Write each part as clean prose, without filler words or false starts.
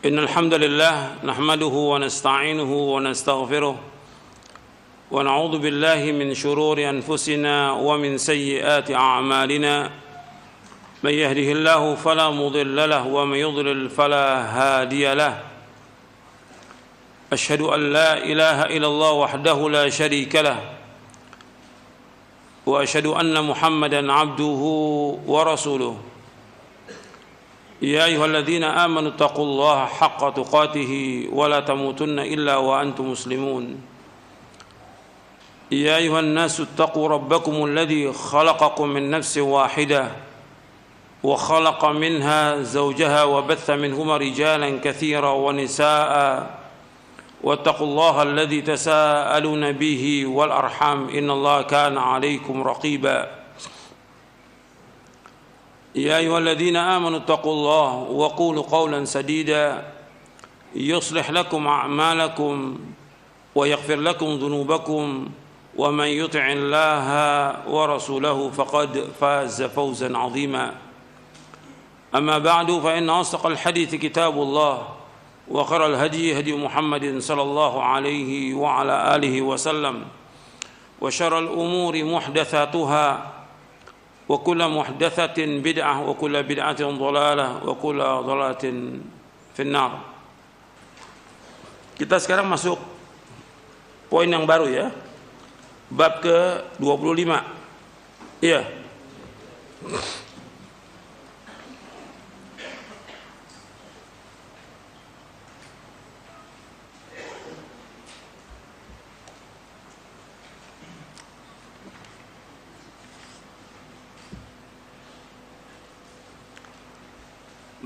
إن الحمد لله نحمده ونستعينه ونستغفره ونعوذ بالله من شرور أنفسنا ومن سيئات أعمالنا من يهده الله فلا مضل له ومن يضلل فلا هادي له أشهد أن لا إله إلا الله وحده لا شريك له وأشهد أن محمدا عبده ورسوله يا أيها الذين آمنوا اتقوا الله حق تقاته ولا تموتن إلا وأنتم مسلمون يا أيها الناس اتقوا ربكم الذي خلقكم من نفس واحدة وخلق منها زوجها وبث منهما رجالا كثيرا ونساء واتقوا الله الذي تساءلون به والأرحام إن الله كان عليكم رقيبا يا أيها الذين آمنوا اتقوا الله وقولوا قولا سديدا يصلح لكم أعمالكم ويغفر لكم ذنوبكم ومن يطع الله ورسوله فقد فاز فوزا عظيما أما بعد فإن أصدق الحديث كتاب الله وخير الهدي هدي محمد صلى الله عليه وعلى آله وسلم وشر الأمور محدثاتها وكل محدثة بدعة وكل بدعة ضلالة وكل ضلالة في النار. Kita sekarang masuk poin yang baru ya. Bab ke-25. Iya.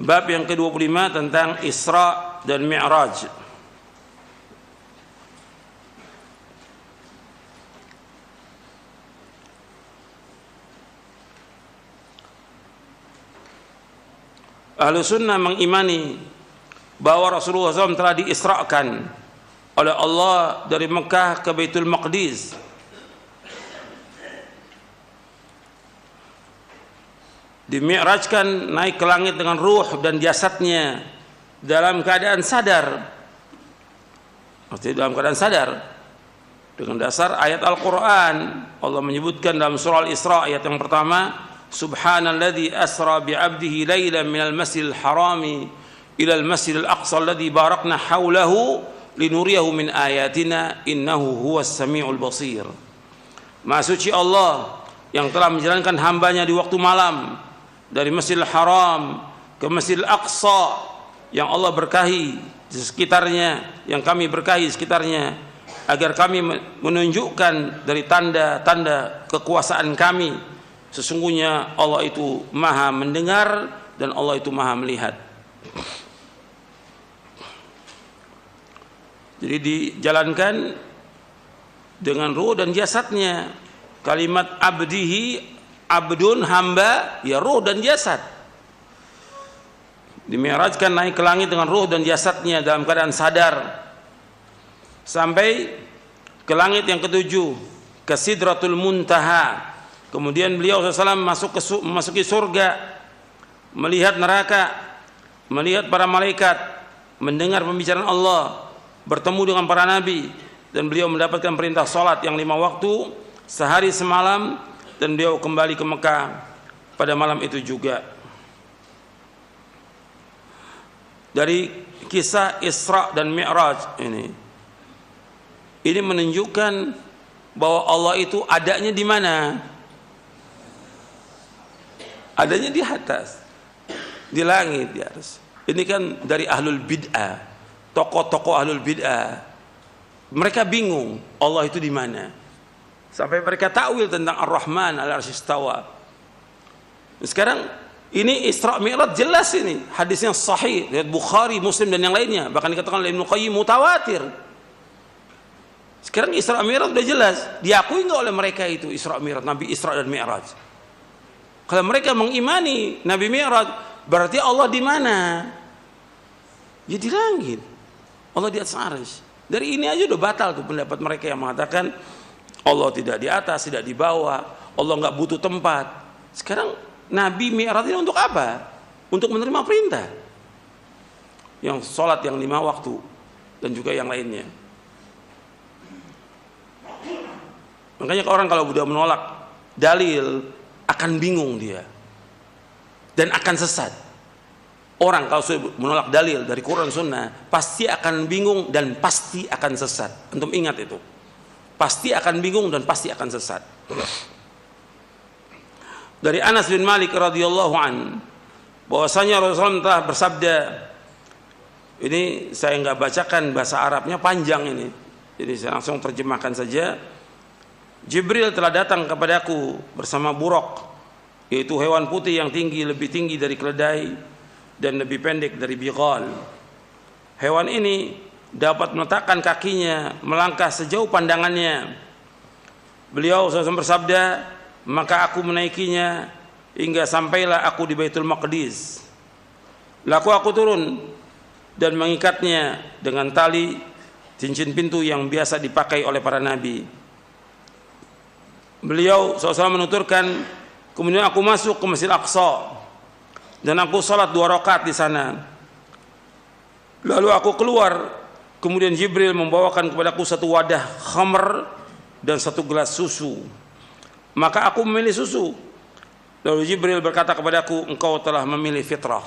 Bab yang ke-25 tentang Isra dan Mi'raj. Ahlus Sunnah mengimani bahwa Rasulullah SAW telah diisrakan oleh Allah dari Mekah ke Baitul Maqdis. Dimi'rajkan naik ke langit dengan ruh dan jasadnya dalam keadaan sadar. Maksudnya dalam keadaan sadar. Dengan dasar ayat Al-Quran, Allah menyebutkan dalam surah Al-Isra ayat yang pertama, Subhanalladzi asra bi'abdihi laylan minal masjidil harami ilal masjidil aqsa alladzi barakna hawlahu linuriyahu min ayatina innahu huwas sami'ul basir. Maha suci Allah yang telah menjalankan hambanya di waktu malam dari Masjidil Haram ke Masjidil Aqsa yang Allah berkahi di sekitarnya, yang kami berkahi sekitarnya, agar kami menunjukkan dari tanda-tanda kekuasaan kami. Sesungguhnya Allah itu maha mendengar dan Allah itu maha melihat. Jadi dijalankan dengan ruh dan jasadnya. Kalimat abdihi, abdun, hamba, ya ruh dan jasad. Dimi'rajkan naik ke langit dengan ruh dan jasadnya dalam keadaan sadar sampai ke langit yang ketujuh, ke Sidratul Muntaha. Kemudian beliau SAW memasuki surga, melihat neraka, melihat para malaikat, mendengar pembicaraan Allah, bertemu dengan para nabi, dan beliau mendapatkan perintah salat yang 5 waktu sehari semalam, dan beliau kembali ke Mekah pada malam itu juga. Dari kisah Isra dan Mi'raj ini menunjukkan bahwa Allah itu adanya di mana? Adanya di atas, di langit, di atas. Ini kan dari ahlul bid'ah, tokoh-tokoh ahlul bid'ah. Mereka bingung Allah itu di mana. Sampai mereka takwil tentang Ar-Rahman al-Arsy istawa. Sekarang ini Isra Mi'raj jelas ini, hadis yang sahih riwayat Bukhari, Muslim dan yang lainnya, bahkan dikatakan oleh Ibnu Qayyim mutawatir. Sekarang Isra Mi'raj sudah jelas, diakui enggak oleh mereka itu Isra Mi'raj, Nabi Isra dan Mi'raj. Kalau mereka mengimani Nabi Mi'raj, berarti Allah di mana? Ya di langit. Allah di atas arsy. Dari ini aja udah batal tuh pendapat mereka yang mengatakan Allah tidak di atas, tidak di bawah, Allah nggak butuh tempat. Sekarang Nabi Mi'raj ini untuk apa? Untuk menerima perintah. yang sholat yang 5 waktu dan juga yang lainnya. Makanya orang kalau sudah menolak dalil akan bingung dia dan akan sesat. Orang kalau sudah menolak dalil dari Quran Sunnah pasti akan bingung dan pasti akan sesat. Antum ingat itu. Pasti akan bingung dan pasti akan sesat. Dari Anas bin Malik radhiyallahu an, bahwasanya Rasulullah telah bersabda, ini saya nggak bacakan bahasa Arabnya, panjang ini, jadi saya langsung terjemahkan saja. Jibril telah datang kepadaku bersama buraq, yaitu hewan putih yang tinggi, lebih tinggi dari keledai dan lebih pendek dari bighal. Hewan ini dapat meletakkan kakinya melangkah sejauh pandangannya. Beliau SAW bersabda, maka aku menaikinya hingga sampailah aku di Baitul Maqdis. Lalu aku turun dan mengikatnya dengan tali cincin pintu yang biasa dipakai oleh para nabi. Beliau SAW menuturkan, kemudian aku masuk ke Masjid Aqsa dan aku salat 2 rakaat di sana. Lalu aku keluar, kemudian Jibril membawakan kepadaku satu wadah khamr dan satu gelas susu. Maka aku memilih susu. Lalu Jibril berkata kepadaku, engkau telah memilih fitrah,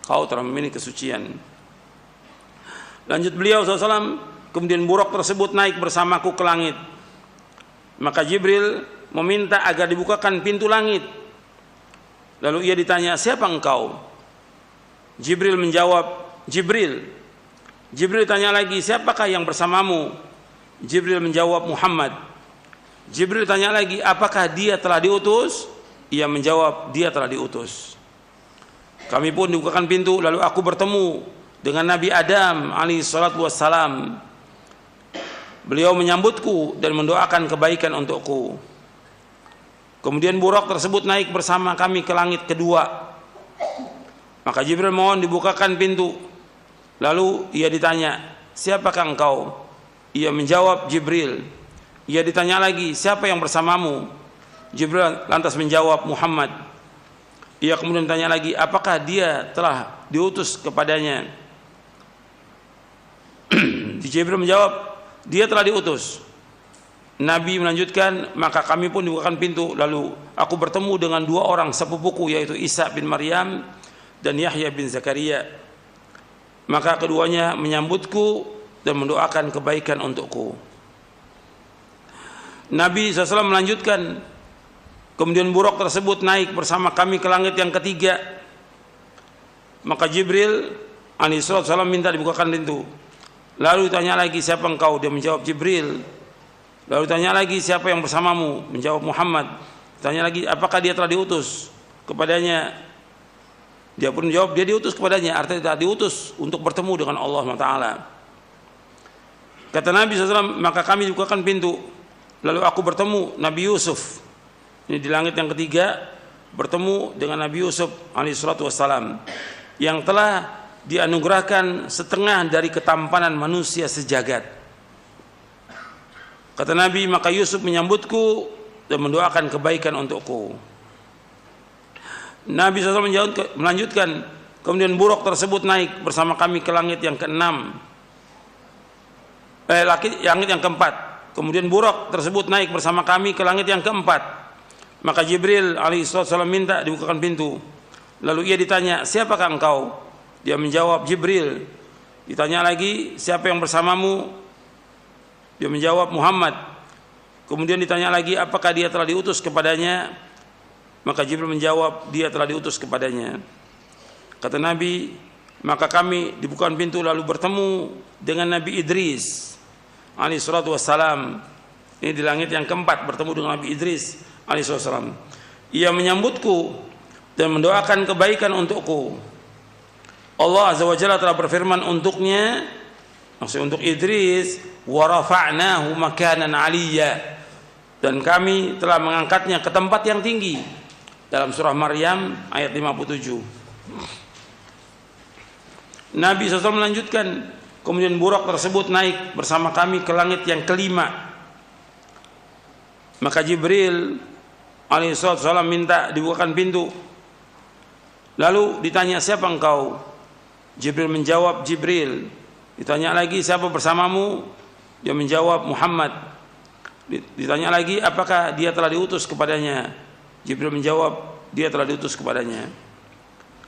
kau telah memilih kesucian. Lanjut beliau SAW, kemudian buraq tersebut naik bersamaku ke langit. Maka Jibril meminta agar dibukakan pintu langit. Lalu ia ditanya, siapa engkau? Jibril menjawab, Jibril. Jibril tanya lagi, siapakah yang bersamamu? Jibril menjawab, Muhammad. Jibril tanya lagi, apakah dia telah diutus? Ia menjawab, dia telah diutus. Kami pun dibukakan pintu, lalu aku bertemu dengan Nabi Adam alaihi salatu wassalam. Beliau menyambutku dan mendoakan kebaikan untukku. Kemudian buraq tersebut naik bersama kami ke langit kedua. Maka Jibril mohon dibukakan pintu. Lalu ia ditanya, siapakah engkau? Ia menjawab, Jibril. Ia ditanya lagi, siapa yang bersamamu? Jibril lantas menjawab, Muhammad. Ia kemudian tanya lagi, apakah dia telah diutus kepadanya? Jibril menjawab, dia telah diutus. Nabi melanjutkan, maka kami pun dibukakan pintu. Lalu aku bertemu dengan 2 orang sepupuku, yaitu Isa bin Maryam dan Yahya bin Zakaria. Maka keduanya menyambutku dan mendoakan kebaikan untukku. Nabi SAW melanjutkan, kemudian buraq tersebut naik bersama kami ke langit yang ketiga. Maka Jibril alaihissalam minta dibukakan pintu. Lalu ditanya lagi, siapa engkau? Dia menjawab, Jibril. Lalu ditanya lagi, siapa yang bersamamu? Menjawab, Muhammad. Tanya lagi, apakah dia telah diutus kepadanya? Dia pun menjawab, dia diutus kepadanya. Artinya telah diutus untuk bertemu dengan Allah SWT. Kata Nabi SAW, maka kami dibukakan pintu. Lalu aku bertemu Nabi Yusuf. Ini di langit yang ketiga, bertemu dengan Nabi Yusuf alaihissalatu wassalam, yang telah dianugerahkan setengah dari ketampanan manusia sejagat. Kata Nabi, maka Yusuf menyambutku dan mendoakan kebaikan untukku. Nabi SAW melanjutkan, kemudian buraq tersebut naik bersama kami ke langit yang ke-6, langit yang ke-4. Kemudian buraq tersebut naik bersama kami ke langit yang ke-4. Maka Jibril alaihissalam minta dibukakan pintu. Lalu ia ditanya, siapakah engkau? Dia menjawab, Jibril. Ditanya lagi, siapa yang bersamamu? Dia menjawab, Muhammad. Kemudian ditanya lagi, apakah dia telah diutus kepadanya? Maka Jibril menjawab, dia telah diutus kepadanya. Kata Nabi, maka kami dibukakan pintu lalu bertemu dengan Nabi Idris alaihi salatu wassalam. Ini di langit yang ke-4 bertemu dengan Nabi Idris alaihi salatu wassalam. Ia menyambutku dan mendoakan kebaikan untukku. Allah Azza wa Jalla telah berfirman untuknya, maksud untuk Idris, wa rafa'nahu makanan 'aliyya, dan kami telah mengangkatnya ke tempat yang tinggi, dalam surah Maryam ayat 57. Nabi SAW melanjutkan, kemudian buraq tersebut naik bersama kami ke langit yang ke-5. Maka Jibril alaihissalam minta dibukakan pintu. Lalu ditanya, siapa engkau? Jibril menjawab, Jibril. Ditanya lagi, siapa bersamamu? Dia menjawab, Muhammad. Ditanya lagi, apakah dia telah diutus kepadanya? Jibril menjawab, dia telah diutus kepadanya.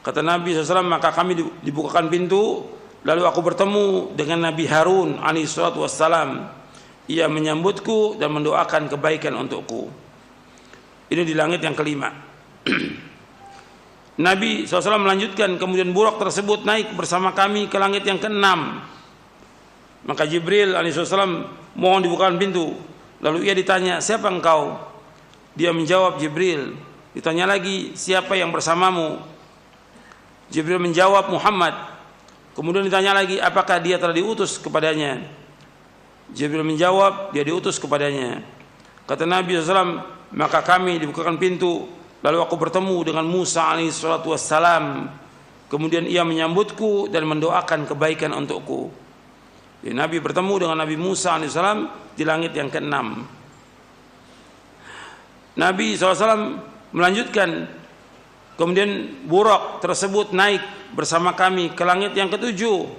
Kata Nabi SAW, maka kami dibukakan pintu, lalu aku bertemu dengan Nabi Harun alaihi salatu wassalam. Ia menyambutku dan mendoakan kebaikan untukku. Ini di langit yang kelima. Nabi SAW melanjutkan, kemudian buraq tersebut naik bersama kami ke langit yang keenam. Maka Jibril alaihissalam mohon dibukakan pintu. Lalu ia ditanya, siapa engkau? Dia menjawab, Jibril. Ditanya lagi, siapa yang bersamamu? Jibril menjawab, Muhammad. Kemudian ditanya lagi, apakah dia telah diutus kepadanya? Jibril menjawab, dia diutus kepadanya. Kata Nabi SAW, maka kami dibukakan pintu. Lalu aku bertemu dengan Musa alaihi salatu wassalam. Kemudian ia menyambutku dan mendoakan kebaikan untukku. Jadi Nabi bertemu dengan Nabi Musa alaihi salam di langit yang keenam. Nabi SAW melanjutkan, kemudian buraq tersebut naik bersama kami ke langit yang ketujuh.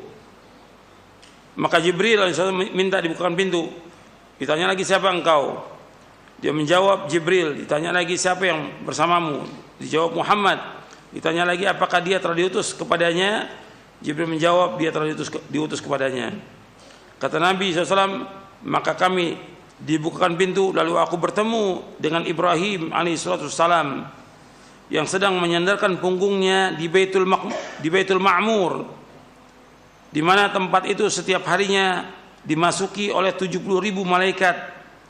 Maka Jibril alaihissalam minta dibukakan pintu. Ditanya lagi, siapa engkau? Dia menjawab, Jibril. Ditanya lagi, siapa yang bersamamu? Dijawab, Muhammad. Ditanya lagi, apakah dia telah diutus kepadanya? Jibril menjawab, dia telah diutus kepadanya. Kata Nabi SAW, maka kami dibukakan pintu, lalu aku bertemu dengan Ibrahim alaihissalam yang sedang menyandarkan punggungnya di Baitul Ma'mur, di mana tempat itu setiap harinya dimasuki oleh 70.000 malaikat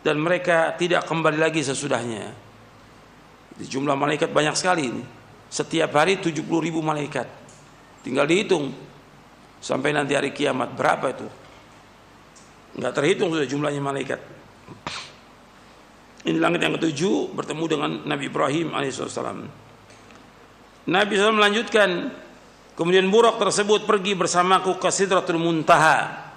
dan mereka tidak kembali lagi sesudahnya. Jumlah malaikat banyak sekali ini. Setiap hari 70.000 malaikat. Tinggal dihitung sampai nanti hari kiamat berapa itu. Enggak terhitung sudah jumlahnya malaikat. Ini langit yang ketujuh, bertemu dengan Nabi Ibrahim alaihissalam. Nabi SAW melanjutkan, kemudian buraq tersebut pergi bersamaku ke Sidratul Muntaha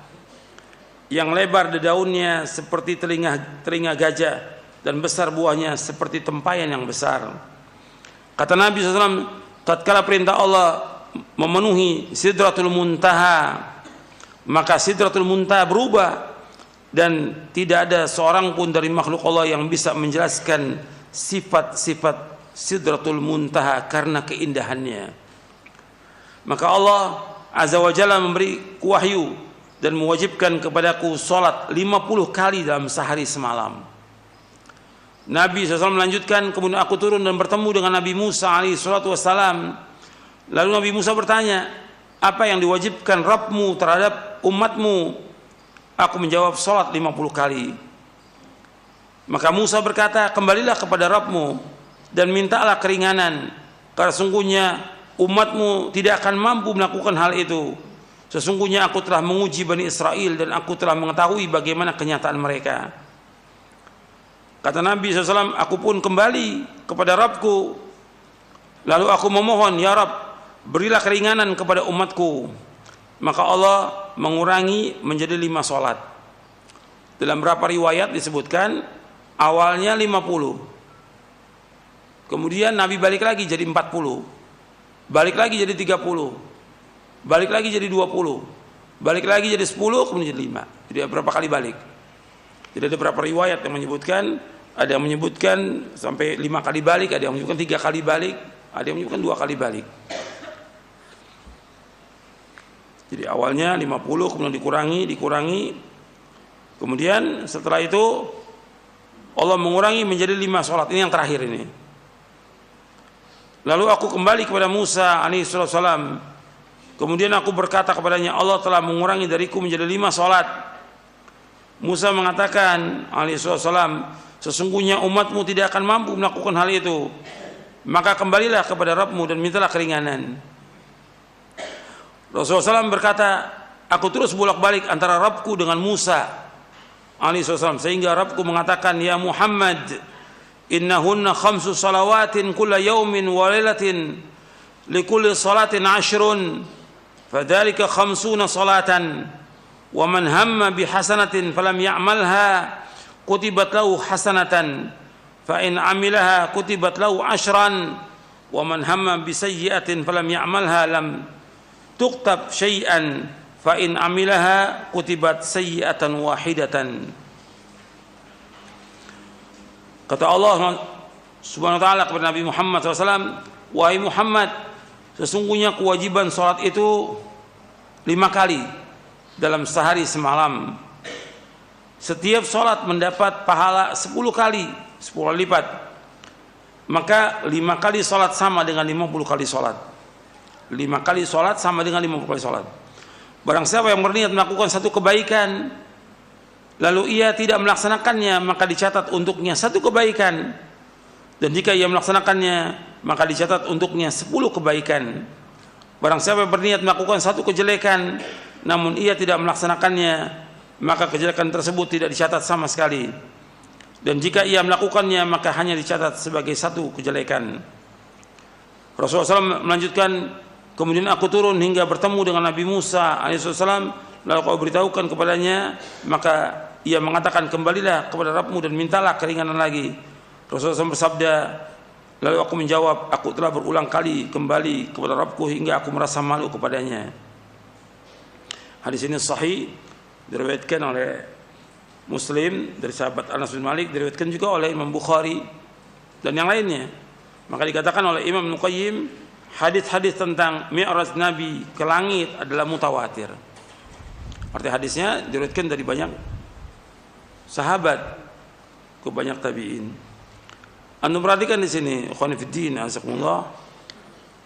yang lebar daunnya seperti telinga gajah dan besar buahnya seperti tempayan yang besar. Kata Nabi SAW, tatkala perintah Allah memenuhi Sidratul Muntaha, maka Sidratul Muntaha berubah dan tidak ada seorang pun dari makhluk Allah yang bisa menjelaskan sifat-sifat Sidratul Muntaha karena keindahannya. Maka Allah Azza wa Jalla memberi wahyu dan mewajibkan kepadaku salat 50 kali dalam sehari semalam. Nabi SAW melanjutkan, kemudian aku turun dan bertemu dengan Nabi Musa alaihi salatu wassalam. Lalu Nabi Musa bertanya, apa yang diwajibkan Rabbmu terhadap umatmu? Aku menjawab, salat 50 kali. Maka Musa berkata, kembalilah kepada Rabbmu dan mintalah keringanan, karena sungguhnya umatmu tidak akan mampu melakukan hal itu. Sesungguhnya aku telah menguji Bani Israel dan aku telah mengetahui bagaimana kenyataan mereka. Kata Nabi SAW, aku pun kembali kepada Rabbku. Lalu aku memohon, ya Rabb, berilah keringanan kepada umatku. Maka Allah mengurangi menjadi 5 salat. Dalam beberapa riwayat disebutkan, awalnya 50. Kemudian Nabi balik lagi jadi 40. Balik lagi jadi 30. Balik lagi jadi 20, balik lagi jadi 10, kemudian jadi 5. Jadi berapa kali balik? Jadi ada beberapa riwayat yang menyebutkan, ada yang menyebutkan sampai 5 kali balik, ada yang menyebutkan 3 kali balik, ada yang menyebutkan 2 kali balik. Jadi awalnya 50, kemudian dikurangi, kemudian setelah itu Allah mengurangi menjadi 5 salat. Ini yang terakhir ini. Lalu aku kembali kepada Musa alaihissalam. Kemudian aku berkata kepadanya, Allah telah mengurangi dariku menjadi 5 salat. Musa mengatakan alaihissalam, sesungguhnya umatmu tidak akan mampu melakukan hal itu. Maka kembalilah kepada Rabbmu dan mintalah keringanan. Rasulullah SAW berkata, aku terus bolak-balik antara Rabbku dengan Musa alaihissalam, sehingga Rabbku mengatakan, ya Muhammad, innahunna 5 salawatin kulla yaumin wa lailatin likulli salatin 10. Fadzalika 50 salatan wa man hamma bihasanatin falam ya'malha kutibat lahu hasanatan fa in 'amilaha kutibat lahu 10 wa man hamma bisayyi'atin falam ya'malha lam tuktab syai'an fa in amilaha kutibat sayyi'atan wahidatan. Kata Allah Subhanahu wa taala kepada Nabi Muhammad SAW, wahai Muhammad, sesungguhnya kewajiban salat itu 5 kali dalam sehari semalam. Setiap salat mendapat pahala 10 kali, 10 kali lipat. Maka 5 kali salat sama dengan 50 kali salat. 5 kali salat sama dengan 50 kali salat. Barang siapa yang berniat melakukan satu kebaikan lalu ia tidak melaksanakannya, maka dicatat untuknya 1 kebaikan. Dan jika ia melaksanakannya, maka dicatat untuknya 10 kebaikan. Barang siapa yang berniat melakukan 1 kejelekan namun ia tidak melaksanakannya, maka kejelekan tersebut tidak dicatat sama sekali. Dan jika ia melakukannya, maka hanya dicatat sebagai 1 kejelekan. Rasulullah SAW melanjutkan, kemudian aku turun hingga bertemu dengan Nabi Musa alaihissalam, lalu kau beritahukan kepadanya, maka ia mengatakan, kembalilah kepada Rabbmu dan mintalah keringanan lagi. Rasulullah SAW bersabda, lalu aku menjawab, aku telah berulang kali kembali kepada Rabbku hingga aku merasa malu kepadanya. Hadis ini sahih, diriwayatkan oleh Muslim dari sahabat Anas bin Malik, diriwayatkan juga oleh Imam Bukhari dan yang lainnya. Maka dikatakan oleh Imam Ibnu Qayyim, hadis-hadis tentang Mi'raj Nabi ke langit adalah mutawatir. Arti hadisnya diriwayatkan dari banyak sahabat ke banyak tabi'in. Anda perhatikan di sini, ikhwan fillah, azakumullah.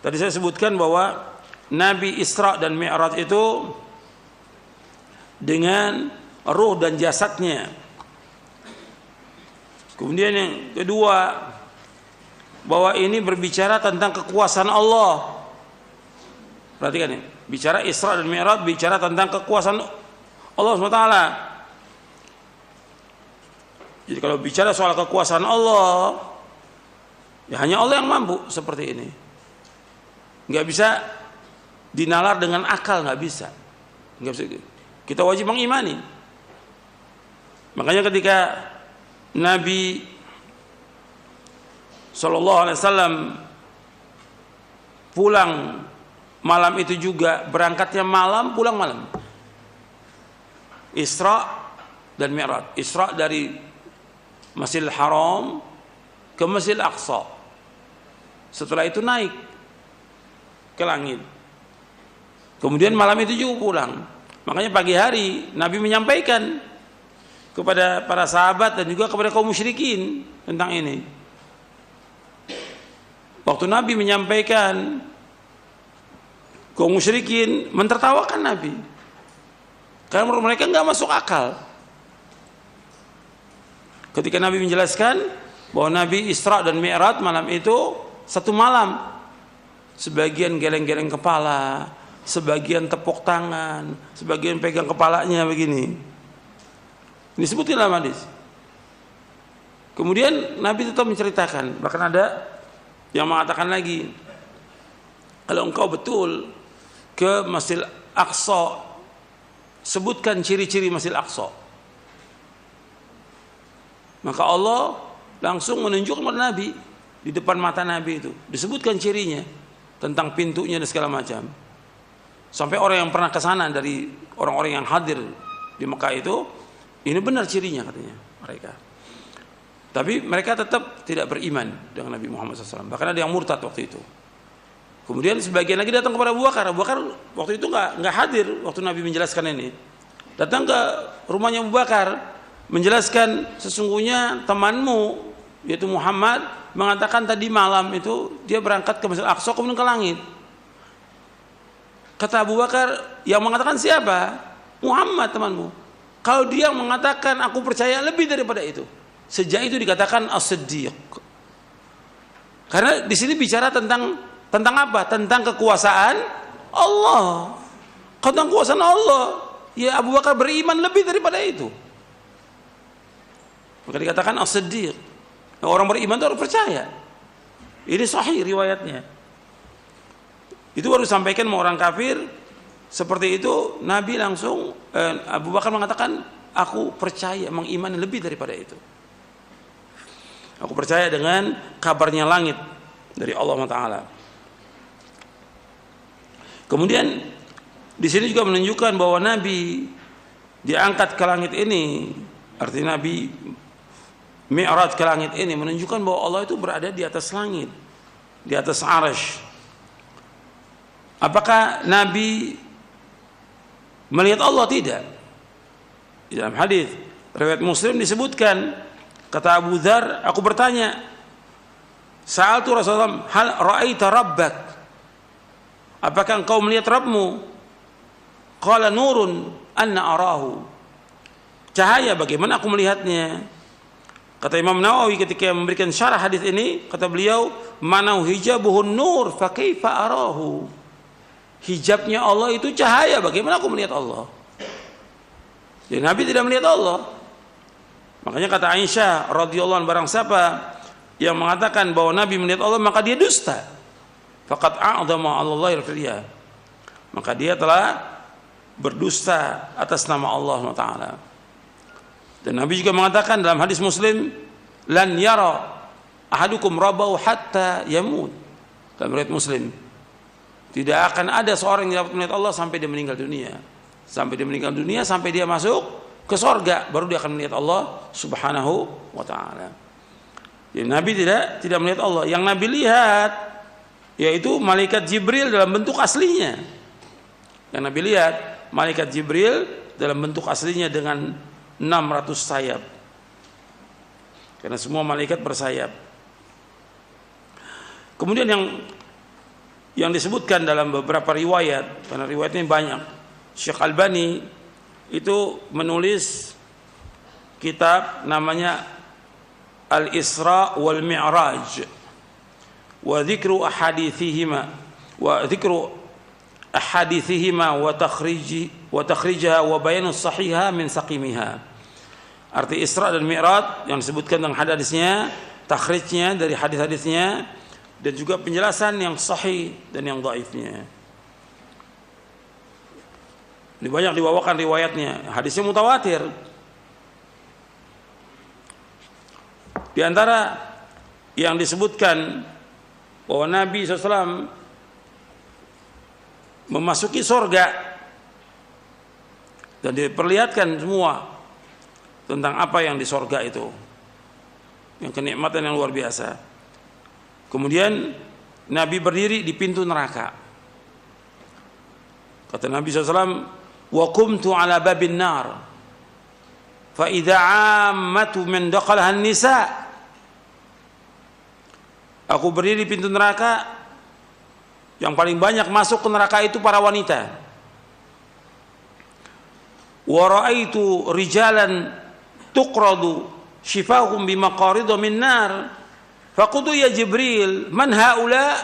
Tadi saya sebutkan bahwa Nabi Isra dan Mi'raj itu dengan ruh dan jasadnya. Kemudian yang kedua, bahwa ini berbicara tentang kekuasaan Allah. Perhatikan ya, bicara Isra dan Mi'raj bicara tentang kekuasaan Allah SWT. Jadi kalau bicara soal kekuasaan Allah, ya hanya Allah yang mampu seperti ini. Nggak bisa dinalar dengan akal, nggak bisa. Nggak bisa. Kita wajib mengimani. Makanya ketika Nabi Sallallahu Alaihi Wasallam pulang malam itu juga, berangkatnya malam, pulang malam. Isra dan Mi'raj. Isra dari Masjidil Haram ke Masjidil Aqsa. Setelah itu naik ke langit. Kemudian malam itu juga pulang. Makanya pagi hari Nabi menyampaikan kepada para sahabat dan juga kepada kaum musyrikin tentang ini. Waktu Nabi menyampaikan, kaum musyrikin mentertawakan Nabi karena menurut mereka nggak masuk akal. Ketika Nabi menjelaskan bahwa Nabi Isra dan Mi'raj malam itu 1 malam, sebagian geleng-geleng kepala, sebagian tepuk tangan, sebagian pegang kepalanya begini. Ini disebutkan dalam hadis. Kemudian Nabi tetap menceritakan, bahkan ada yang mengatakan lagi, kalau engkau betul ke Masjidil Aqsa, sebutkan ciri-ciri Masjidil Aqsa. Maka Allah langsung menunjukkan kepada Nabi, di depan mata Nabi itu disebutkan cirinya, tentang pintunya dan segala macam. Sampai orang yang pernah ke sana dari orang-orang yang hadir di Mekah itu, ini benar cirinya katanya mereka. Tapi mereka tetap tidak beriman dengan Nabi Muhammad SAW. Bahkan ada yang murtad waktu itu. Kemudian sebagian lagi datang kepada Abu Bakar. Abu Bakar waktu itu nggak hadir waktu Nabi menjelaskan ini. Datang ke rumahnya Abu Bakar, menjelaskan sesungguhnya temanmu yaitu Muhammad mengatakan tadi malam itu dia berangkat ke Masjidil Aqsa kemudian ke langit. Kata Abu Bakar, yang mengatakan siapa? Muhammad temanmu. Kalau dia mengatakan aku percaya lebih daripada itu. Sejak itu dikatakan as-siddiq. Karena di sini bicara tentang apa? Tentang kekuasaan Allah. Tentang kekuasaan Allah. Ya Abu Bakar beriman lebih daripada itu. Maka dikatakan as-siddiq. Nah, orang beriman itu harus percaya. Ini sahih riwayatnya. Itu baru disampaikan sama orang kafir. Seperti itu Nabi langsung Abu Bakar mengatakan, aku percaya, mengimani lebih daripada itu. Aku percaya dengan kabarnya langit dari Allah Taala. Kemudian Di sini juga menunjukkan bahwa Nabi diangkat ke langit ini, artinya Nabi Mi'raj ke langit ini menunjukkan bahwa Allah itu berada di atas langit, di atas arsy. Apakah Nabi melihat Allah? Tidak. Di dalam hadis riwayat Muslim disebutkan, kata Abu Dzar, aku bertanya, sa'altu Rasulullah, hal ra'aita rabbak? Apakah engkau melihat Rabbmu? Qala nurun anna arahu. Cahaya, bagaimana aku melihatnya? Kata Imam Nawawi ketika memberikan syarah hadis ini, kata beliau, manau hijabuhun nur fa kaifa arahu. Hijabnya Allah itu cahaya, bagaimana aku melihat Allah? Jadi Nabi tidak melihat Allah. Makanya kata Aisyah radhiyallahu anha, barang siapa yang mengatakan bahwa Nabi melihat Allah maka dia dusta. Faqad a'zama 'ala Allahi al-firya. Maka dia telah berdusta atas nama Allah Taala. Dan Nabi juga mengatakan dalam hadis Muslim, lan yara ahadukum rabbahu hatta yamut. Dalam riwayat Muslim, tidak akan ada seorang yang dapat melihat Allah sampai dia meninggal dunia. Sampai dia meninggal dunia, sampai dia masuk ke sorga, baru dia akan melihat Allah Subhanahu wa taala. Jadi Nabi tidak melihat Allah. Yang Nabi lihat yaitu malaikat Jibril dalam bentuk aslinya. Yang Nabi lihat malaikat Jibril dalam bentuk aslinya dengan 600 sayap. Karena semua malaikat bersayap. Kemudian yang disebutkan dalam beberapa riwayat, karena riwayatnya banyak, Syekh Albani itu menulis kitab namanya Al-Isra wal Mi'raj wa dzikru ahaditsihima wa takhrijaha wa bayanu sahiha min saqimiha. Arti Isra dan Mi'raj yang disebutkan dalam hadisnya, takhrijnya dari hadis-hadisnya, dan juga penjelasan yang sahih dan yang dhaifnya. Ini banyak dibawakan riwayatnya, hadisnya mutawatir. Di antara yang disebutkan bahwa Nabi SAW memasuki surga dan diperlihatkan semua tentang apa yang di surga itu, yang kenikmatan yang luar biasa. Kemudian Nabi berdiri di pintu neraka. Kata Nabi SAW, wa qumtu ala babin nar fa idza ammatu min dakhalha an-nisa. Aku berdiri di pintu neraka, yang paling banyak masuk ke neraka itu para wanita. Wa ra'aitu rijalan tuqradu shifahum bimaqarid min nar. Faqultu ya Jibril, man haula?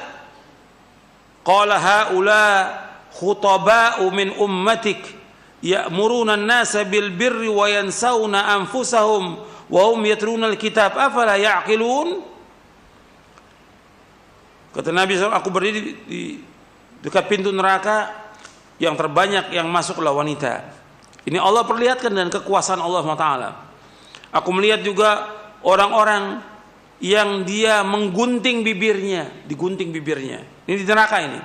Qala haula khutaba'u min ummatik ya'muruna an-nasa bil birri wa yansawna anfusahum wa hum yatluna al-kitab afala ya'qilun. Kata Nabi SAW, aku berdiri di dekat pintu neraka, yang terbanyak yang masuk adalah wanita. Ini Allah perlihatkan dan kekuasaan Allah SWT. Aku melihat juga orang-orang yang dia menggunting bibirnya, digunting bibirnya. Ini di neraka ini.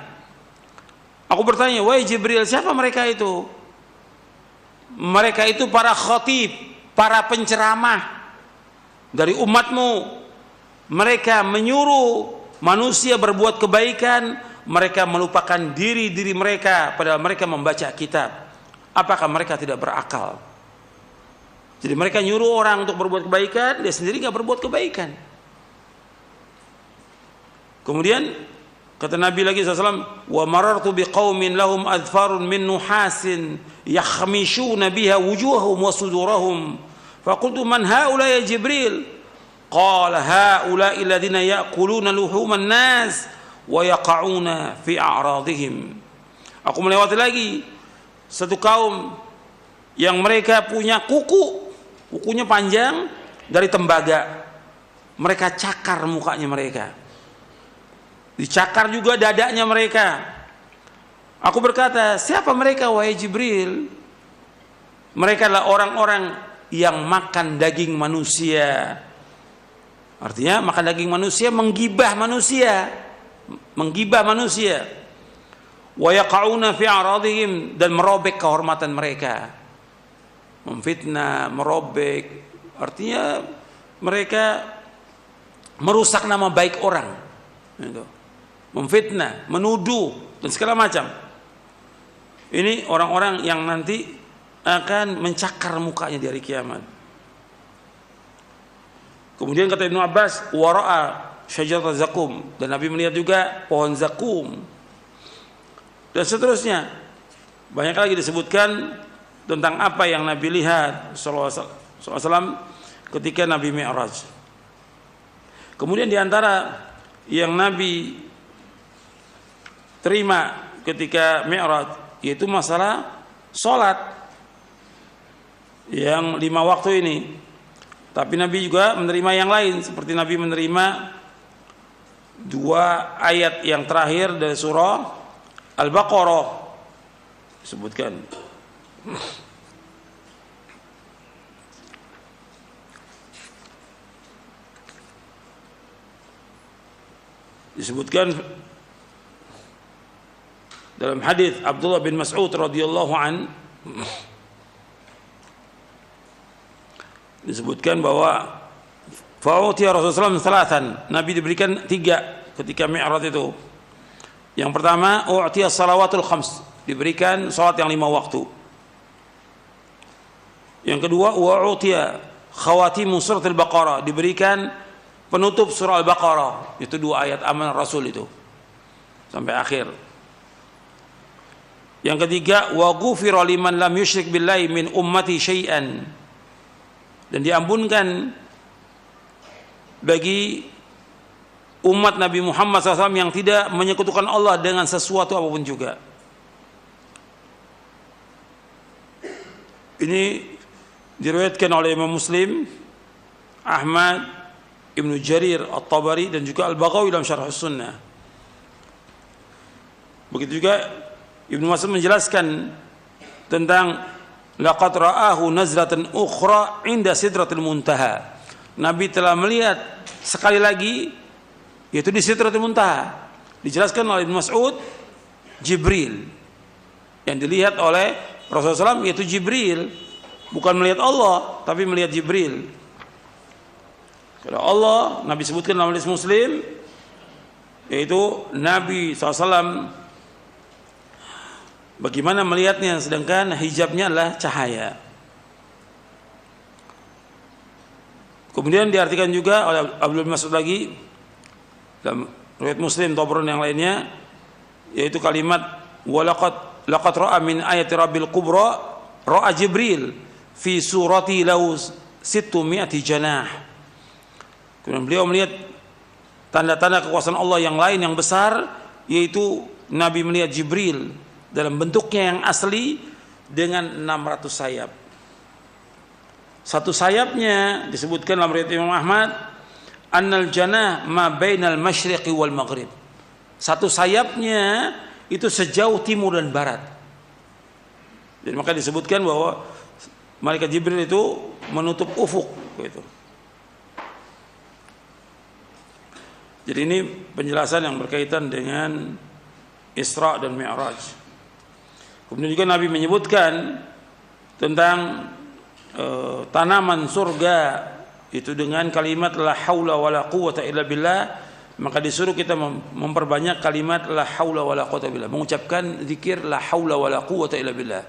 Aku bertanya, wahai Jibril, siapa mereka itu? Mereka itu para khatib, para penceramah dari umatmu. Mereka menyuruh manusia berbuat kebaikan, mereka melupakan diri mereka padahal mereka membaca kitab. Apakah mereka tidak berakal? Jadi mereka nyuruh orang untuk berbuat kebaikan, dia sendiri nggak berbuat kebaikan. Kemudian kata Nabi lagi SAW, wa marartu biqaumin lahum adfarun min nuhasin yakhmishuna biha wujuhahum wa sudurahum. Faqultu man haula ya Jibril? Qala haula'i alladziina ya'kuluna luhuman nas wa yaqa'una fi a'radihim. Aku melewati lagi satu kaum yang mereka punya kukunya panjang dari tembaga. Mereka cakar mukanya mereka. Dicakar juga dadanya mereka. Aku berkata, siapa mereka wahai Jibril? Mereka adalah orang-orang yang makan daging manusia. Artinya makan daging manusia, menggibah manusia. wa yaqauna fi a'radihim, dan merobek kehormatan mereka. Memfitnah, merobek, artinya mereka merusak nama baik orang, gitu. Memfitnah, menuduh, dan segala macam. Ini orang-orang yang nanti akan mencakar mukanya di hari kiamat. Kemudian kata Ibnu Abbas, wara'a syajarat zakum, dan Nabi melihat juga pohon zakum, dan seterusnya. Banyak lagi disebutkan tentang apa yang Nabi lihat sallallahu alaihi wasallam ketika Nabi Mi'raj. Kemudian diantara yang Nabi terima ketika Mi'raj yaitu masalah sholat yang 5 waktu ini. Tapi Nabi juga menerima yang lain, seperti Nabi menerima 2 ayat yang terakhir dari surah Al-Baqarah disebutkan. Disebutkan dalam hadis Abdullah bin Mas'ud radhiyallahu an, disebutkan bahwa fa'utiya Rasulullah salatan, Nabi diberikan 3 ketika Mi'raj itu. Yang pertama, u'tiya salawatul khams, diberikan salat yang 5 waktu. Yang kedua, wa'utiya khawatimu surat Al-Baqarah, diberikan penutup surah Al-Baqarah, itu 2 ayat amanah Rasul itu sampai akhir. Yang ketiga, wa ghufira liman lam yusyrik billahi min ummati syai'an, dan diampunkan bagi umat Nabi Muhammad SAW yang tidak menyekutukan Allah dengan sesuatu apapun juga. Ini diriwayatkan oleh Imam Muslim, Ahmad, Ibnu Jarir At-Tabari, dan juga Al-Baghawi dalam Syarh Sunnah. Begitu juga Ibnu Mas'ud menjelaskan tentang laqad ra'ahu nazlatan ukhra inda sidratil muntaha. Nabi telah melihat sekali lagi yaitu di sidratil muntaha. Dijelaskan oleh Ibnu Mas'ud, Jibril. Yang dilihat oleh Rasulullah SAW yaitu Jibril, bukan melihat Allah tapi melihat Jibril. Kalau Allah Nabi sebutkan dalam hadis Muslim, yaitu Nabi SAW bagaimana melihatnya, sedangkan hijabnya adalah cahaya. Kemudian diartikan juga oleh Abdul bin Mas'ud lagi dalam riwayat Muslim, Tabrani yang lainnya, yaitu kalimat laqad ra'a min ayati rabbil kubra ra'a Jibril fi surati lahu 600 janah. Kemudian beliau melihat tanda-tanda kekuasaan Allah yang lain yang besar, yaitu Nabi melihat Jibril dalam bentuknya yang asli dengan 600 sayap. Satu sayapnya disebutkan dalam riwayat Imam Ahmad, annal janah ma bainal masyriqi wal maghrib. Satu sayapnya itu sejauh timur dan barat. Jadi maka disebutkan bahwa malaikat Jibril itu menutup ufuk gitu. Jadi ini penjelasan yang berkaitan dengan Isra dan Mi'raj. Kemudian juga Nabi menyebutkan tentang tanaman surga itu dengan kalimat la haula wala quwwata illa billah, maka disuruh kita memperbanyak kalimat la haula wala quwwata billah, mengucapkan zikir la haula wala quwwata illa billah.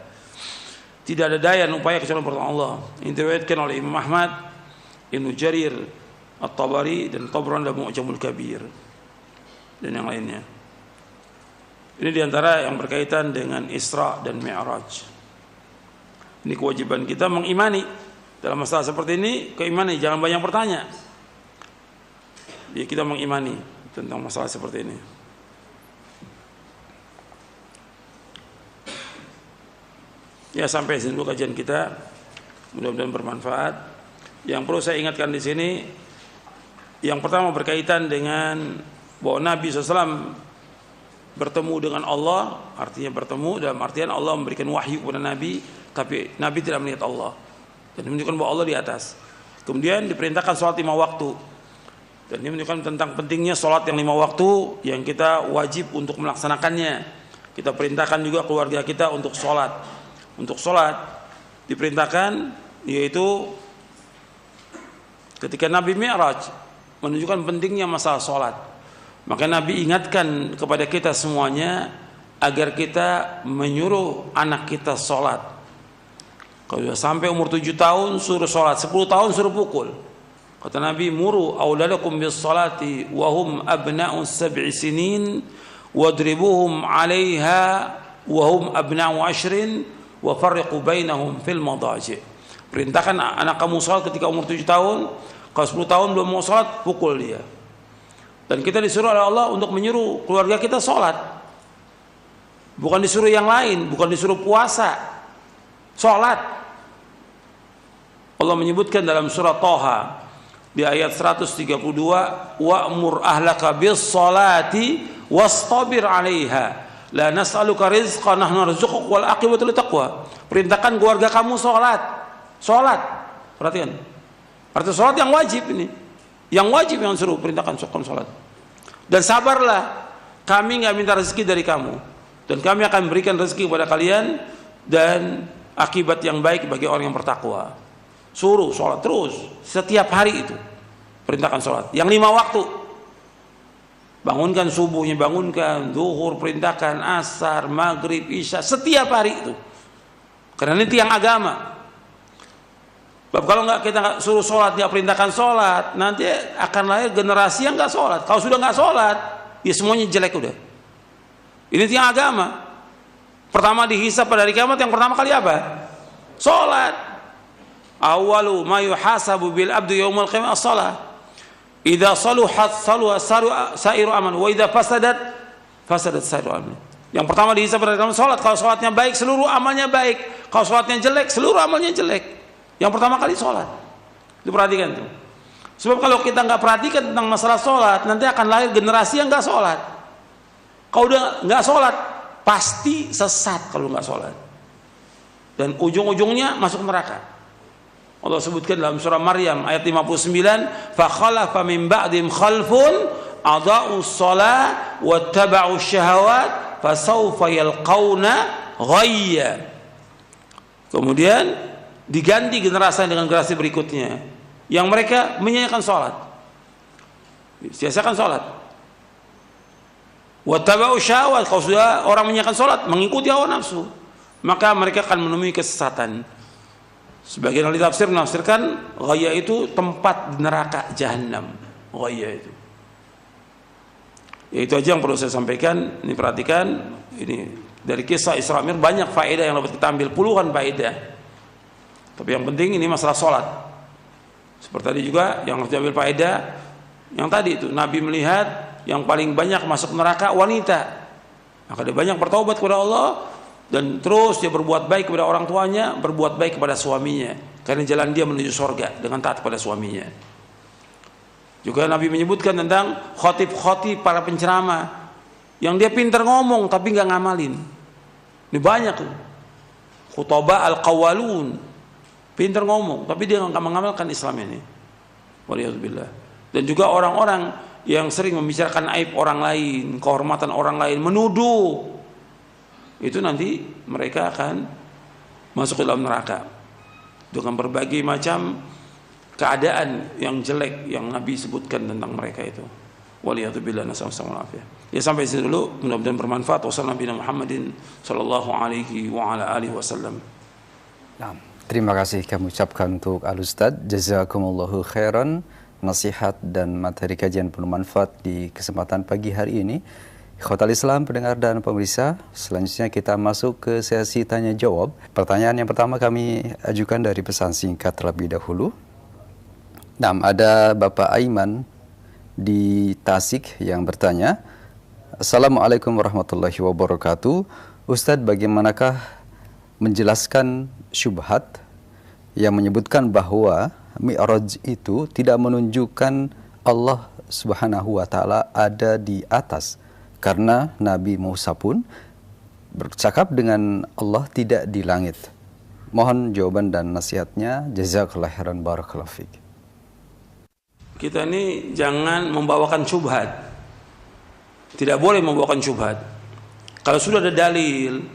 Tidak ada daya dan upaya kecuali pertolongan Allah. Ini diriwayatkan oleh Imam Ahmad, Ibnu Jarir At-Tabari, dan Tabrani dalam Mu'jamul Kabir dan yang lainnya. Ini diantara yang berkaitan dengan Isra dan Mi'raj. Ini kewajiban kita mengimani dalam masalah seperti ini. Keimani, jangan banyak bertanya. Jadi kita mengimani tentang masalah seperti ini. Ya, sampai sini dulu kajian kita. Mudah-mudahan bermanfaat. Yang perlu saya ingatkan di sini, yang pertama berkaitan dengan bahwa Nabi SAW bertemu dengan Allah, artinya bertemu dalam artian Allah memberikan wahyu kepada Nabi, tapi Nabi tidak melihat Allah, dan menunjukkan bahwa Allah di atas. Kemudian diperintahkan sholat 5 waktu, dan ini menunjukkan tentang pentingnya sholat yang 5 waktu yang kita wajib untuk melaksanakannya. Kita perintahkan juga keluarga kita untuk sholat. Untuk sholat diperintahkan, yaitu ketika Nabi Mi'raj menunjukkan pentingnya masalah sholat. Maka Nabi ingatkan kepada kita semuanya agar kita menyuruh anak kita sholat. Kalau sudah sampai umur 7 tahun suruh sholat, 10 tahun suruh pukul. Kata Nabi, muru auladakum bis salati wa hum abna'u 7 sinin wadribuhum 'alaiha wa hum abna'u 10 wa farriqu bainahum fil madaji'. Perintahkan anak kamu sholat ketika umur 7 tahun. Kalau 10 tahun belum mau sholat, pukul dia. Dan kita disuruh oleh Allah untuk menyuruh keluarga kita sholat. Bukan disuruh yang lain, bukan disuruh puasa. Sholat. Allah menyebutkan dalam surah Thaha di ayat 132, wa'mur ahlaka bis salati wastabir 'alaiha la nas'aluka rizqan nahnu narzuquk wal aqibatu littaqwa. Perintahkan keluarga kamu sholat. Sholat. Perhatikan. Artinya sholat yang wajib ini. Yang wajib yang suruh perintahkan sholat. Dan sabarlah, kami nggak minta rezeki dari kamu, dan kami akan berikan rezeki kepada kalian dan akibat yang baik bagi orang yang bertakwa. Suruh sholat terus setiap hari itu. Perintahkan sholat. Yang 5 waktu. Bangunkan subuhnya, bangunkan zuhur, perintahkan asar, maghrib, isya, setiap hari itu. Karena ini tiang agama. Sebab kalau kita nggak suruh sholat, nggak perintahkan sholat, nanti akan lahir generasi yang nggak sholat. Kalau sudah nggak sholat, ya semuanya jelek udah. Ini tiang agama. Pertama dihisab pada hari kiamat, yang pertama kali apa? Sholat. Awalu ma yuhasabu bil abdu yaumul qiyamah as-shalah. Idza saluhat sairu aman, wa idza fasadat sairu aman. Yang pertama dihisab pada hari kiamat sholat. Kalau sholatnya baik, seluruh amalnya baik. Kalau sholatnya jelek, seluruh amalnya jelek. Yang pertama kali sholat. Itu perhatikan tuh. Sebab kalau kita nggak perhatikan tentang masalah sholat, nanti akan lahir generasi yang nggak sholat. Kalau udah nggak sholat, pasti sesat kalau nggak sholat. Dan ujung-ujungnya masuk neraka. Allah sebutkan dalam surah Maryam ayat 59, fakhalafa min ba'dim khalfun adaa'us shalah wattaba'us syahawat fasawfa yalqauna ghayya. Kemudian diganti generasi dengan generasi berikutnya yang mereka menyanyikan sholat, sia-siakan sholat. Wattaba'u syahwat, kalau sudah orang menyanyikan sholat, mengikuti hawa nafsu, maka mereka akan menemui kesesatan. Sebagian ahli tafsir menafsirkan ghaya itu tempat neraka jahanam. Ghaya itu. Ya, itu aja yang perlu saya sampaikan. Ini perhatikan, ini dari kisah Isra Mi'raj banyak faedah yang dapat kita ambil, puluhan faedah. Tapi yang penting ini masalah sholat. Seperti tadi juga yang harus diambil faedah, yang tadi itu Nabi melihat yang paling banyak masuk neraka wanita. Maka dia banyak bertaubat kepada Allah dan terus dia berbuat baik kepada orang tuanya, berbuat baik kepada suaminya. Karena jalan dia menuju surga dengan taat kepada suaminya. Juga Nabi menyebutkan tentang khotib-khotib, para penceramah yang dia pintar ngomong tapi nggak ngamalin. Ini banyak tuh. Khutbah al-qawwalun, pintar ngomong tapi dia nggak mengamalkan Islam ini. Waliyadzubillah. Dan juga orang-orang yang sering membicarakan aib orang lain, kehormatan orang lain, menuduh, itu nanti mereka akan masuk ke dalam neraka dengan berbagai macam keadaan yang jelek yang Nabi sebutkan tentang mereka itu. Waliyadzubillah, nasallallahu alaihi. Ya, sampai sini dulu, mudah-mudahan bermanfaat. Wassalamualaikum Muhammadin sallallahu alaihi wa ala alihi wasallam. Terima kasih kami ucapkan untuk Al-Ustaz. Jazakumullahu khairan. Nasihat dan materi kajian penuh manfaat di kesempatan pagi hari ini. Ikhwatal Islam, pendengar dan pemirsa, selanjutnya kita masuk ke sesi tanya jawab. Pertanyaan yang pertama kami ajukan dari pesan singkat terlebih dahulu. Nah, ada Bapak Aiman di Tasik yang bertanya, Assalamualaikum warahmatullahi wabarakatuh. Ustadz, bagaimanakah menjelaskan syubhat yang menyebutkan bahwa Mi'raj itu tidak menunjukkan Allah Subhanahu wa taala ada di atas, karena Nabi Musa pun bercakap dengan Allah tidak di langit. Mohon jawaban dan nasihatnya. Jazakallahu khairan, barakallahu fiik. Kita ini jangan membawakan syubhat. Tidak boleh membawakan syubhat. Kalau sudah ada dalil,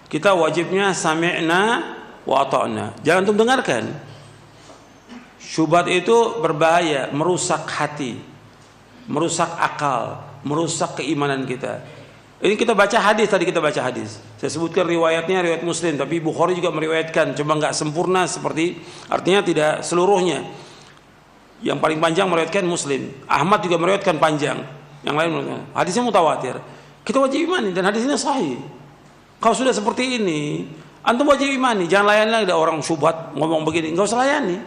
kita wajibnya sami'na wa ata'na. Jangan antum dengarkan. Syubhat itu berbahaya, merusak hati, merusak akal, merusak keimanan kita. Ini kita baca hadis, tadi kita baca hadis. Saya sebutkan riwayatnya, riwayat Muslim, tapi Bukhari juga meriwayatkan, cuma nggak sempurna seperti, artinya tidak seluruhnya. Yang paling panjang meriwayatkan Muslim. Ahmad juga meriwayatkan panjang. Yang lain meriwayatkan. Hadisnya mutawatir. Kita wajib imani dan hadisnya sahih. Kalau sudah seperti ini, antum wajib imani. Jangan layani lagi ada orang syubhat ngomong begini, nggak usah layani.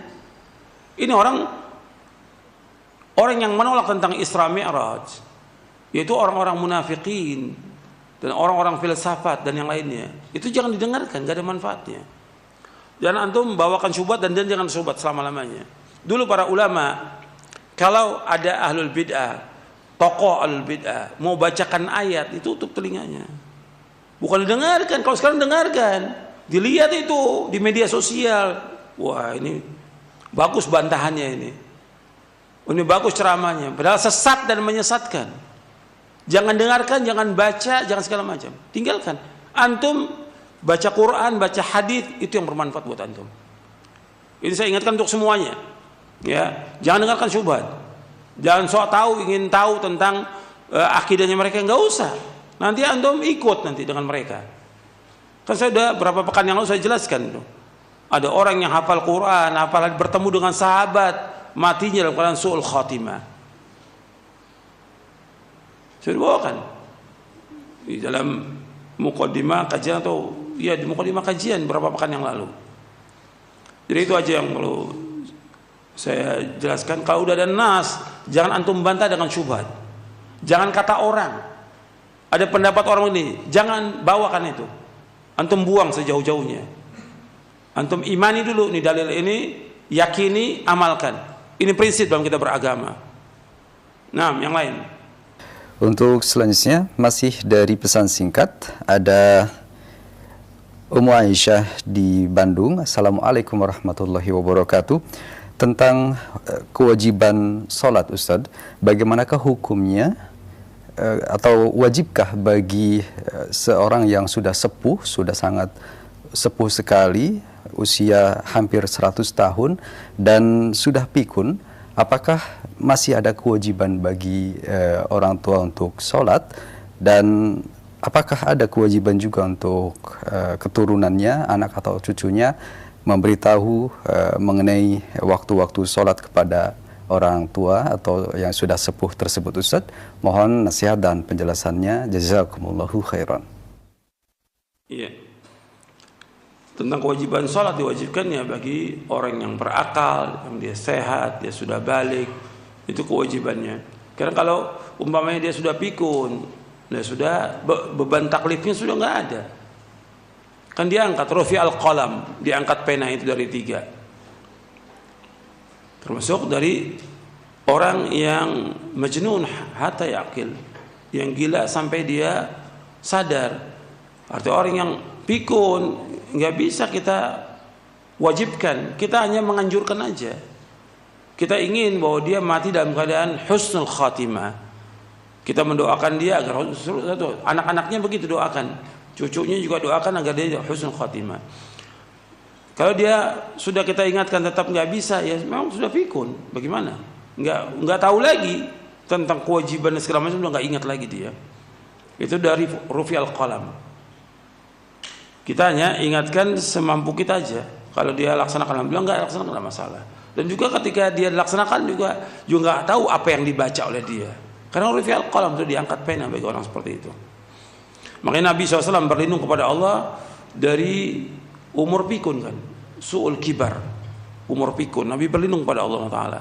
Ini orang yang menolak tentang Isra Mi'raj, yaitu orang-orang munafikin dan orang-orang filsafat dan yang lainnya. Itu jangan didengarkan, gak ada manfaatnya. Jangan antum bawakan syubhat dan jangan syubhat selama-lamanya. Dulu para ulama, kalau ada ahlul bid'ah, tokoh ahlul bid'ah mau bacakan ayat, itu tutup telinganya. Bukan didengarkan. Kalau sekarang dengarkan, dilihat itu di media sosial. Wah, ini bagus bantahannya ini. Ini bagus ceramahnya. Padahal sesat dan menyesatkan. Jangan dengarkan, jangan baca, jangan segala macam. Tinggalkan. Antum baca Quran, baca hadis, itu yang bermanfaat buat antum. Ini saya ingatkan untuk semuanya. Ya, jangan dengarkan syubhat. Jangan sok tahu, ingin tahu tentang akidahnya mereka, enggak usah. Nanti antum ikut nanti dengan mereka. Kan saya sudah berapa pekan yang lalu saya jelaskan itu. Ada orang yang hafal Quran, hafal bertemu dengan sahabat, matinya dalam keadaan su'ul khatimah. Saya bawakan di dalam muqaddimah kajian atau ya di muqaddimah kajian berapa pekan yang lalu. Jadi itu aja yang perlu saya jelaskan. Kalau udah ada nas, jangan antum bantah dengan syubhat. Jangan kata orang. Ada pendapat orang ini, jangan bawakan itu. Antum buang sejauh-jauhnya. Antum imani dulu nih dalil ini, yakini, amalkan. Ini prinsip dalam kita beragama. Nah, yang lain. Untuk selanjutnya masih dari pesan singkat, ada Ummu Aisyah di Bandung. Assalamualaikum warahmatullahi wabarakatuh. Tentang kewajiban sholat, Ustadz, bagaimanakah hukumnya atau wajibkah bagi seorang yang sudah sepuh, sudah sangat sepuh sekali, usia hampir 100 tahun dan sudah pikun, apakah masih ada kewajiban bagi orang tua untuk sholat, dan apakah ada kewajiban juga untuk keturunannya, anak atau cucunya, memberitahu mengenai waktu-waktu sholat kepada orang tua atau yang sudah sepuh tersebut, Ustaz? Mohon nasihat dan penjelasannya. Jazakumullahu khairan. Iya. Tentang kewajiban sholat, diwajibkan ya bagi orang yang berakal, yang dia sehat, dia sudah balik, itu kewajibannya. Karena kalau umpamanya dia sudah pikun, dia sudah beban taklifnya sudah nggak ada, kan dia angkat rufi al-qalam, diangkat pena itu dari 3, termasuk dari orang yang majnun hatta yaqil, yang gila sampai dia sadar. Artinya orang yang pikun nggak bisa kita wajibkan, kita hanya menganjurkan aja. Kita ingin bahwa dia mati dalam keadaan husnul khatimah. Kita mendoakan dia agar anak-anaknya begitu doakan, cucunya juga doakan agar dia husnul khatimah. Kalau dia sudah kita ingatkan tetap nggak bisa, ya memang sudah pikun. Bagaimana? Nggak tahu lagi tentang kewajiban dan segala macam, sudah nggak ingat lagi dia. Itu dari rufi al-qalam. Kita hanya ingatkan semampu kita aja. Kalau dia laksanakan, alhamdulillah, nggak laksanakan, nggak masalah. Dan juga ketika dia laksanakan juga nggak tahu apa yang dibaca oleh dia. Karena rufi al-qalam itu diangkat pena bagi orang seperti itu. Makanya Nabi SAW berlindung kepada Allah dari umur pikun kan, su'ul kibar, umur pikun. Nabi berlindung kepada Allah Taala.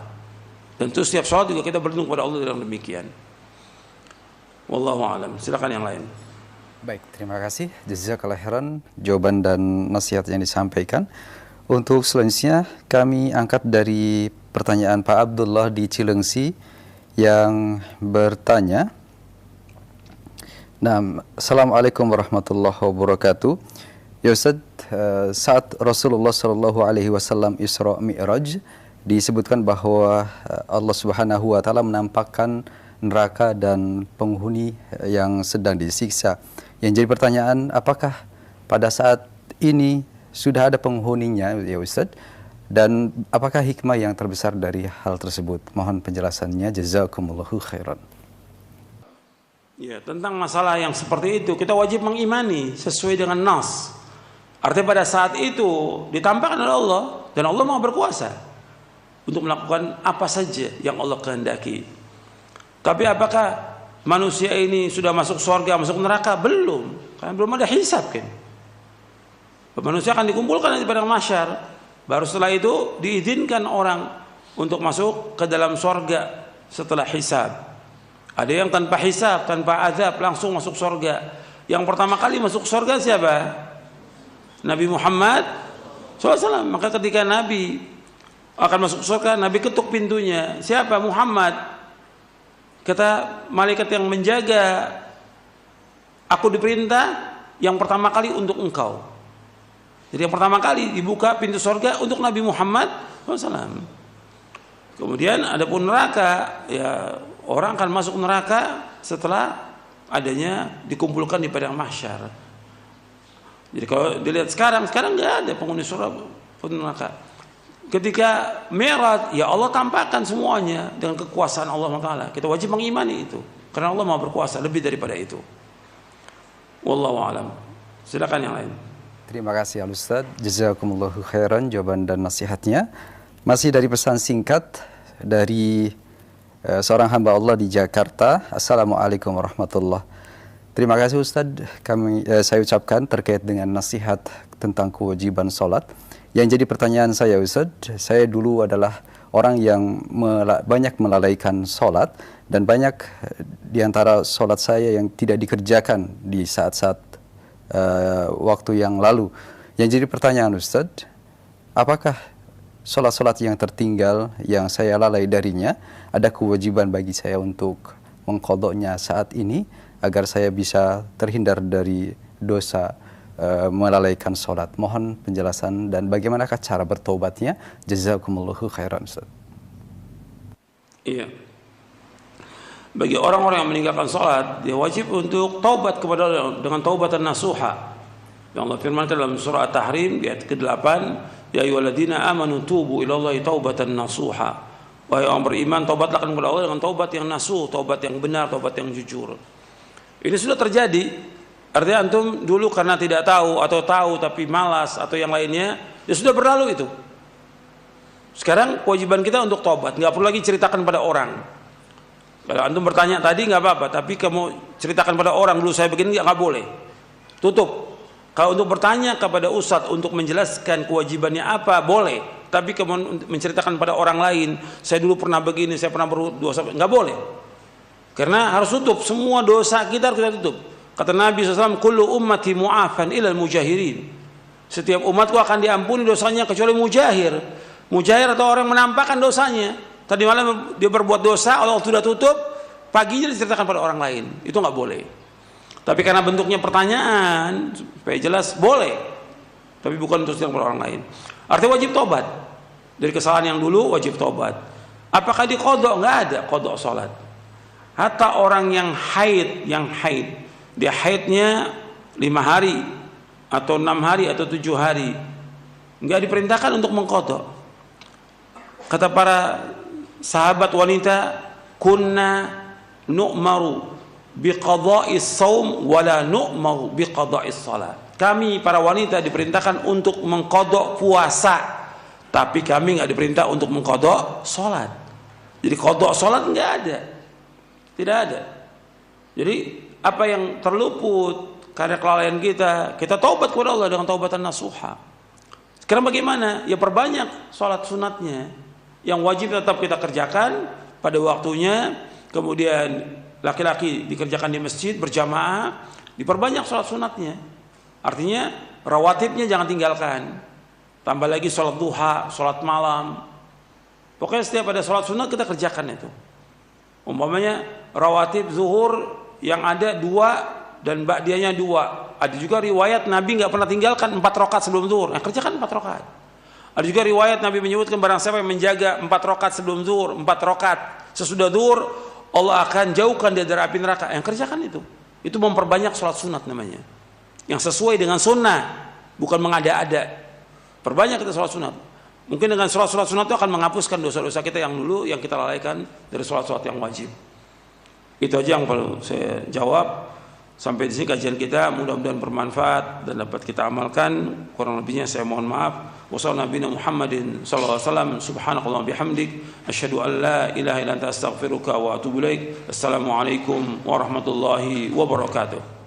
Dan itu setiap sholat juga kita berlindung kepada Allah dalam demikian. Wallahu a'lam. Silakan yang lain. Baik, terima kasih jazakallahu khairan jawaban dan nasihat yang disampaikan. Untuk selanjutnya kami angkat dari pertanyaan Pak Abdullah di Cilengsi yang bertanya. Nah, Assalamualaikum warahmatullahi wabarakatuh. Ya Ustaz, saat Rasulullah SAW Isra Mi'raj, disebutkan bahwa Allah Subhanahu wa taala menampakkan neraka dan penghuni yang sedang disiksa. Yang jadi pertanyaan, apakah pada saat ini sudah ada penghuninya ya Ustadz? Dan apakah hikmah yang terbesar dari hal tersebut? Mohon penjelasannya, jazakumullahu khairan. Ya, tentang masalah yang seperti itu kita wajib mengimani sesuai dengan nas. Artinya pada saat itu ditampakkan oleh Allah, dan Allah Maha berkuasa untuk melakukan apa saja yang Allah kehendaki. Tapi apakah manusia ini sudah masuk surga, masuk neraka? Belum, karena belum ada hisab kan. Manusia akan dikumpulkan di padang mahsyar, baru setelah itu diizinkan orang untuk masuk ke dalam surga setelah hisab. Ada yang tanpa hisab, tanpa azab, langsung masuk surga. Yang pertama kali masuk surga siapa? Nabi Muhammad SAW. Maka ketika Nabi akan masuk surga, Nabi ketuk pintunya. Siapa? Muhammad. Kata malaikat yang menjaga, aku diperintah yang pertama kali untuk engkau. Jadi yang pertama kali dibuka pintu surga untuk Nabi Muhammad SAW. Kemudian adapun neraka, ya orang akan masuk neraka setelah adanya dikumpulkan di padang mahsyar. Jadi kalau dilihat sekarang nggak ada penghuni surga pun neraka. Ketika Mi'raj, ya Allah tampakkan semuanya dengan kekuasaan Allah Taala. Kita wajib mengimani itu, karena Allah Maha berkuasa lebih daripada itu. Wallahu a'lam. Silakan yang lain. Terima kasih Al-Ustaz, jazakumullahu khairan jawaban dan nasihatnya. Masih dari pesan singkat dari seorang hamba Allah di Jakarta. Assalamualaikum warahmatullahi. Terima kasih Ustadz, saya ucapkan terkait dengan nasihat tentang kewajiban sholat. Yang jadi pertanyaan saya Ustadz, saya dulu adalah orang yang banyak melalaikan sholat, dan banyak diantara sholat saya yang tidak dikerjakan di saat-saat waktu yang lalu. Yang jadi pertanyaan Ustadz, apakah sholat-sholat yang tertinggal yang saya lalai darinya, ada kewajiban bagi saya untuk mengqadha'nya saat ini, agar saya bisa terhindar dari dosa melalaikan sholat? Mohon penjelasan dan bagaimanakah cara bertobatnya? Jazakumullahu khairan Ustaz. Iya. Bagi orang-orang yang meninggalkan sholat, dia wajib untuk taubat kepada Allah dengan taubatan nasuha. Yang Allah firmankan dalam surah At-Tahrim di ayat ke-8, ya ayyuhalladzina amanu tubu ilallahi taubatan nasuha. Wahai orang beriman, taubatlah kepada Allah dengan taubat yang nasuh, taubat yang benar, taubat yang jujur. Ini sudah terjadi. Artinya antum dulu karena tidak tahu atau tahu tapi malas atau yang lainnya, ya sudah berlalu itu. Sekarang kewajiban kita untuk taubat, nggak perlu lagi ceritakan pada orang. Kalau antum bertanya tadi nggak apa-apa, tapi kamu ceritakan pada orang dulu saya begini, nggak boleh. Tutup. Kalau untuk bertanya kepada ustadz untuk menjelaskan kewajibannya apa, boleh. Tapi kamu menceritakan pada orang lain, saya dulu pernah begini, saya pernah berdosa, nggak boleh. Karena harus tutup, semua dosa kita harus kita tutup. Kata Nabi SAW, kullu ummati mu'afan ilal mujahirin. Setiap umatku akan diampuni dosanya kecuali mujahir. Mujahir atau orang menampakkan dosanya. Tadi malam dia berbuat dosa, Allah sudah tutup, paginya diceritakan pada orang lain. Itu nggak boleh. Tapi karena bentuknya pertanyaan, supaya jelas, boleh. Tapi bukan untuk diceritakan pada orang lain. Artinya wajib tobat. Dari kesalahan yang dulu, wajib tobat. Apakah di qadha? Nggak ada qadha sholat. Hatta orang yang haid, dia haidnya 5 hari atau 6 hari atau 7 hari, nggak diperintahkan untuk mengqadha. Kata para sahabat wanita, kunna nu'maru biqadha'is shaum wala nu'maru biqadha'is shalat. Kami para wanita diperintahkan untuk mengqadha puasa, tapi kami nggak diperintah untuk mengqadha salat. Jadi qadha salat nggak ada. Tidak ada. Jadi apa yang terluput karena kelalaian kita taubat kepada Allah dengan taubatan nasuha. Sekarang bagaimana? Ya perbanyak sholat sunatnya. Yang wajib tetap kita kerjakan pada waktunya. Kemudian laki-laki dikerjakan di masjid berjamaah, diperbanyak sholat sunatnya. Artinya rawatibnya jangan tinggalkan. Tambah lagi sholat duha, sholat malam. Pokoknya setiap ada sholat sunat kita kerjakan itu. Umpamanya rawatib zuhur yang ada 2 dan ba'diyahnya 2. Ada juga riwayat Nabi nggak pernah tinggalkan 4 rakaat sebelum zuhur. Nah, kerjakan 4 rakaat. Ada juga riwayat Nabi menyebutkan barang siapa yang menjaga 4 rakaat sebelum zuhur, 4 rakaat sesudah zuhur, Allah akan jauhkan dia dari api neraka. Yang kerjakan itu. Itu memperbanyak sholat sunat namanya. Yang sesuai dengan sunnah, bukan mengada-ada. Perbanyak kita sholat sunat. Mungkin dengan sholat sunat itu akan menghapuskan dosa-dosa kita yang dulu yang kita lalaikan dari sholat yang wajib. Itu aja yang perlu saya jawab. Sampai di sini kajian kita, mudah-mudahan bermanfaat dan dapat kita amalkan. Kurang lebihnya saya mohon maaf. Wassalamualaikum Muhammadin sallallahu alaihi wasallam. Subhanakallahumma bihamdik asyhadu an la ilaha illa anta astaghfiruka wa atubu ilaik. Assalamualaikum warahmatullahi wabarakatuh.